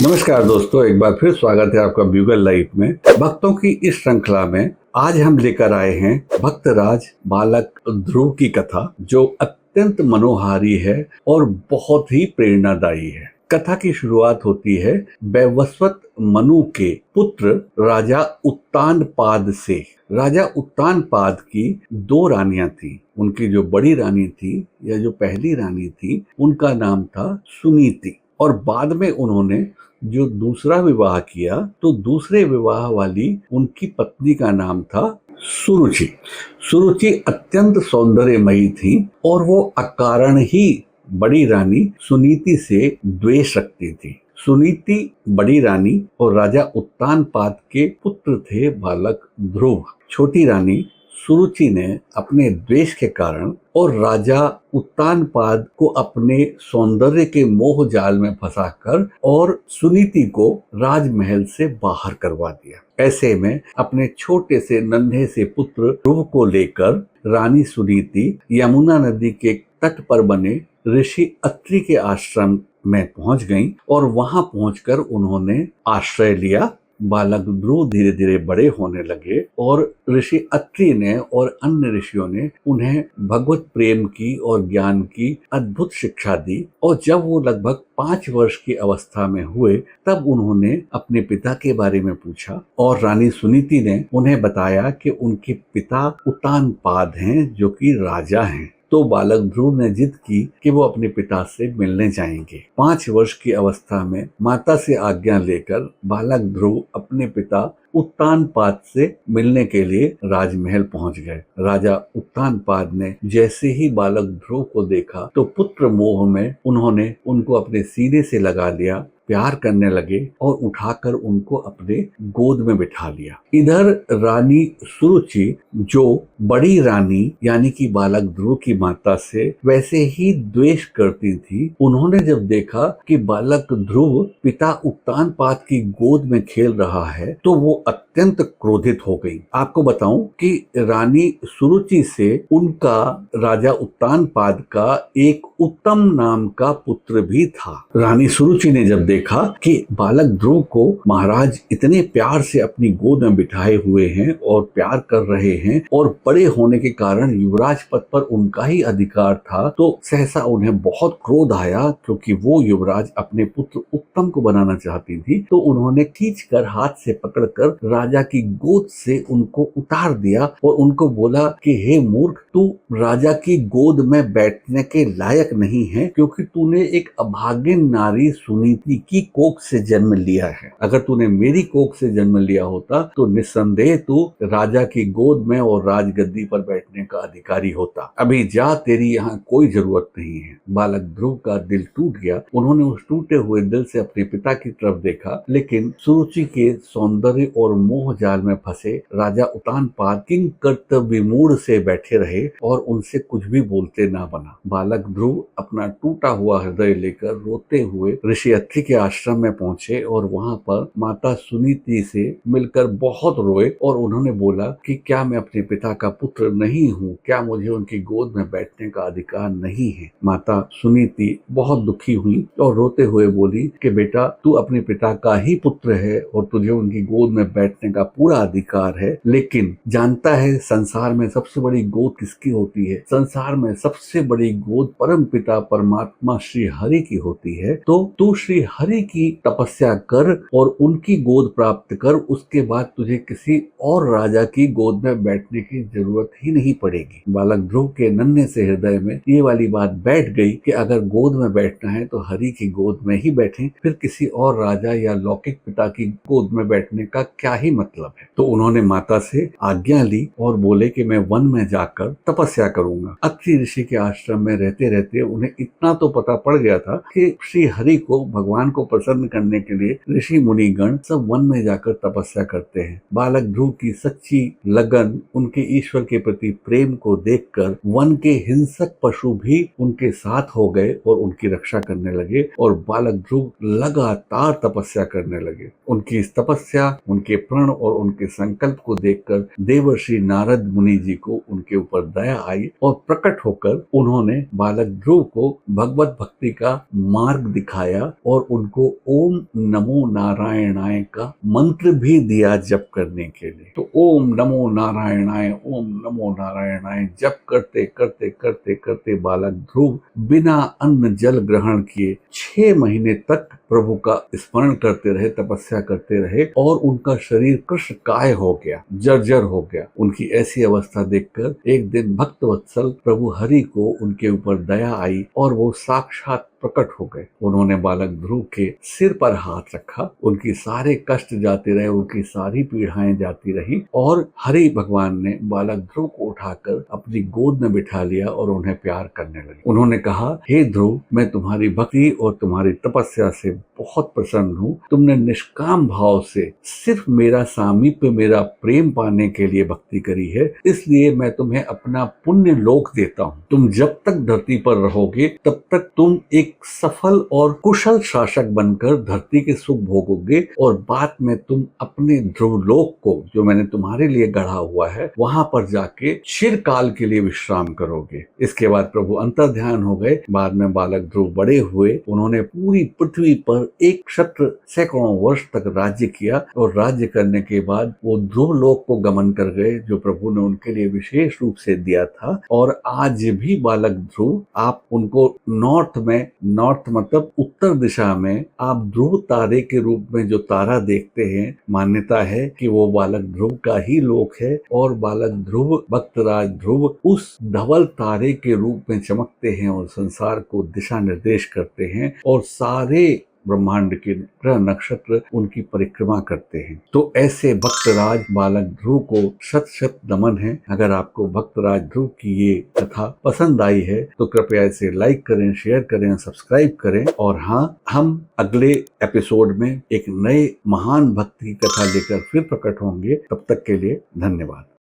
नमस्कार दोस्तों, एक बार फिर स्वागत है आपका ब्यूगल लाइफ में। भक्तों की इस श्रृंखला में आज हम लेकर आए हैं भक्तराज बालक ध्रुव की कथा, जो अत्यंत मनोहारी है और बहुत ही प्रेरणादायी है। कथा की शुरुआत होती है वैवस्वत मनु के पुत्र राजा उत्तानपाद से। राजा उत्तानपाद की दो रानियां थी। उनकी जो बड़ी रानी थी या जो पहली रानी थी, उनका नाम था सुनीति, और बाद में उन्होंने जो दूसरा विवाह किया तो दूसरे विवाह वाली उनकी पत्नी का नाम था सुरुचि। सुरुचि अत्यंत सौंदर्यमयी थी और वो अकारण ही बड़ी रानी सुनीति से द्वेष रखती थी। सुनीति बड़ी रानी और राजा उत्तानपाद के पुत्र थे बालक ध्रुव। छोटी रानी सुरुचि ने अपने द्वेष के कारण और राजा उत्तानपाद को अपने सौंदर्य के मोह जाल में फंसाकर और सुनीति को राजमहल से बाहर करवा दिया। ऐसे में अपने छोटे से नन्हे से पुत्र ध्रुव को लेकर रानी सुनीति यमुना नदी के तट पर बने ऋषि अत्रि के आश्रम में पहुंच गईं और वहां पहुंचकर उन्होंने आश्रय लिया। बालक ध्रुव धीरे धीरे बड़े होने लगे और ऋषि अत्रि ने और अन्य ऋषियों ने उन्हें भगवत प्रेम की और ज्ञान की अद्भुत शिक्षा दी। और जब वो लगभग 5 वर्ष की अवस्था में हुए तब उन्होंने अपने पिता के बारे में पूछा और रानी सुनीति ने उन्हें बताया कि उनके पिता उत्तानपाद हैं, जो कि राजा हैं। तो बालक ध्रुव ने जिद की कि वो अपने पिता से मिलने जाएंगे। 5 वर्ष की अवस्था में माता से आज्ञा लेकर बालक ध्रुव अपने पिता उत्तानपाद से मिलने के लिए राजमहल पहुंच गए। राजा उत्तानपाद ने जैसे ही बालक ध्रुव को देखा तो पुत्र मोह में उन्होंने उनको अपने सीने से लगा लिया, प्यार करने लगे और उठाकर उनको अपने गोद में बिठा लिया। इधर रानी सुरुचि, जो बड़ी रानी यानी कि बालक ध्रुव की माता से वैसे ही द्वेष करती थी, उन्होंने जब देखा कि बालक ध्रुव पिता उत्तानपाद की गोद में खेल रहा है तो वो अत्यंत क्रोधित हो गई। आपको बताऊं कि रानी सुरुचि से उनका राजा उत्तानपाद का एक उत्तम नाम का पुत्र भी था। रानी सुरुचि ने जब देखा कि बालक ध्रुव को महाराज इतने प्यार से अपनी गोद में बिठाए हुए हैं और प्यार कर रहे हैं और बड़े होने के कारण युवराज पद पर उनका ही अधिकार था, तो सहसा उन्हें बहुत क्रोध आया, क्योंकि वो युवराज अपने पुत्र उत्तम को बनाना चाहती थी। तो उन्होंने खींचकर हाथ से पकड़कर राजा की गोद से उनको उतार दिया और उनको बोला कि हे मूर्ख, तू राजा की गोद में बैठने के लायक नहीं है, क्योंकि तूने एक अभागिन नारी सुनीति की कोख से जन्म लिया है। अगर तूने मेरी कोख से जन्म लिया होता तो निस्संदेह तू राजा की गोद में और राजगद्दी पर बैठने का अधिकारी होता। अभी जा, तेरी यहाँ कोई जरूरत नहीं है। बालक ध्रुव का दिल टूट गया। उन्होंने उस टूटे हुए दिल से अपने पिता की तरफ देखा, लेकिन सुरुचि के सौंदर्य और मोह जाल में फंसे राजा उत्तानपाद किंग कर्तव्य मूड से बैठे रहे और उनसे कुछ भी बोलते ना बना। बालक ध्रुव अपना टूटा हुआ हृदय लेकर रोते हुए ऋषि अत्रि के आश्रम में पहुंचे और वहां पर माता सुनीति से मिलकर बहुत रोए और उन्होंने बोला कि क्या मैं अपने पिता का पुत्र नहीं हूँ? क्या मुझे उनकी गोद में बैठने का अधिकार नहीं है? माता सुनीति बहुत दुखी हुई और रोते हुए बोली कि बेटा, तू अपने पिता का ही पुत्र है और तुझे उनकी गोद में बैठने का पूरा अधिकार है, लेकिन जानता है संसार में सबसे बड़ी गोद किसकी होती है? संसार में सबसे बड़ी गोद परम पिता परमात्मा श्री हरि की होती है। तो तू श्री हरि की तपस्या कर और उनकी गोद प्राप्त कर, उसके बाद तुझे किसी और राजा की गोद में बैठने की जरूरत ही नहीं पड़ेगी। बालक ध्रुव के नन्हे से हृदय में ये वाली बात बैठ गई कि अगर गोद में बैठना है तो हरि की गोद में ही बैठें, फिर किसी और राजा या लौकिक पिता की गोद में बैठने का क्या ही मतलब है। तो उन्होंने माता से आज्ञा ली और बोले कि मैं वन में जाकर तपस्या करूंगा। अत्रि ऋषि के आश्रम में रहते रहते उन्हें इतना तो पता पड़ गया था कि श्री हरि को, भगवान को प्रसन्न करने के लिए ऋषि मुनिगण सब वन में जाकर तपस्या करते हैं। बालक ध्रुव की सच्ची लगन, उनके ईश्वर के प्रति प्रेम को देखकर वन के हिंसक पशु भी उनके साथ हो गए और उनकी रक्षा करने लगे और बालक ध्रुव लगातार तपस्या करने लगे। उनकी इस तपस्या, उनके प्रण और उनके संकल्प को देखकर देवर्षि नारद मुनि जी को उनके ऊपर दया आई और प्रकट होकर उन्होंने बालक ध्रुव को भगवत भक्ति का मार्ग दिखाया और उनको ओम नमो नारायणाय का मंत्र भी दिया जप करने के लिए। तो ओम नमो नारायणाय, ओम नमो नारायणाय जप करते करते करते करते बालक ध्रुव बिना अन्न जल ग्रहण किए 6 महीने तक प्रभु का स्मरण करते रहे, तपस्या करते रहे और उनका शरीर कृष्ण काय हो गया, जर्जर हो गया। उनकी ऐसी अवस्था देखकर एक दिन भक्त वत्सल प्रभु हरि को उनके ऊपर दया आई और वो साक्षात प्रकट हो गए। उन्होंने बालक ध्रुव के सिर पर हाथ रखा, उनकी सारे कष्ट जाते रहे, उनकी सारी पीड़ाएं जाती रही और हरि भगवान ने बालक ध्रुव को उठाकर अपनी गोद में बिठा लिया और उन्हें प्यार करने लगे। उन्होंने कहा, हे ध्रुव, मैं तुम्हारी भक्ति और तुम्हारी तपस्या से बहुत प्रसन्न हूँ। तुमने निष्काम भाव से सिर्फ मेरा सामीप्य, मेरा प्रेम पाने के लिए भक्ति करी है, इसलिए मैं तुम्हें अपना पुण्य लोक देता हूँ। तुम जब तक धरती पर रहोगे तब तक तुम एक सफल और कुशल शासक बनकर धरती के सुख भोगोगे और बाद में तुम अपने ध्रुवलोक को, जो मैंने तुम्हारे लिए गढ़ा हुआ है, वहां पर जाके चिरकाल के लिए विश्राम करोगे। इसके बाद प्रभु अंतर्ध्यान हो गए। बाद में बालक ध्रुव बड़े हुए, उन्होंने पूरी पृथ्वी पर एक क्षत्र सैकड़ों वर्ष तक राज्य किया और राज्य करने के बाद वो ध्रुवलोक को गमन कर गए, जो प्रभु ने उनके लिए विशेष रूप से दिया था। और आज भी बालक ध्रुव, आप उनको नॉर्थ मतलब उत्तर दिशा में आप ध्रुव तारे के रूप में जो तारा देखते हैं, मान्यता है कि वो बालक ध्रुव का ही लोक है और बालक ध्रुव, भक्तराज ध्रुव उस धवल तारे के रूप में चमकते हैं और संसार को दिशा निर्देश करते हैं और सारे ब्रह्मांड के ग्रह नक्षत्र उनकी परिक्रमा करते हैं। तो ऐसे भक्तराज बालक ध्रुव को शत शत नमन है। अगर आपको भक्तराज ध्रुव की ये कथा पसंद आई है तो कृपया इसे लाइक करें, शेयर करें, सब्सक्राइब करें। और हाँ, हम अगले एपिसोड में एक नए महान भक्त की कथा लेकर फिर प्रकट होंगे। तब तक के लिए धन्यवाद।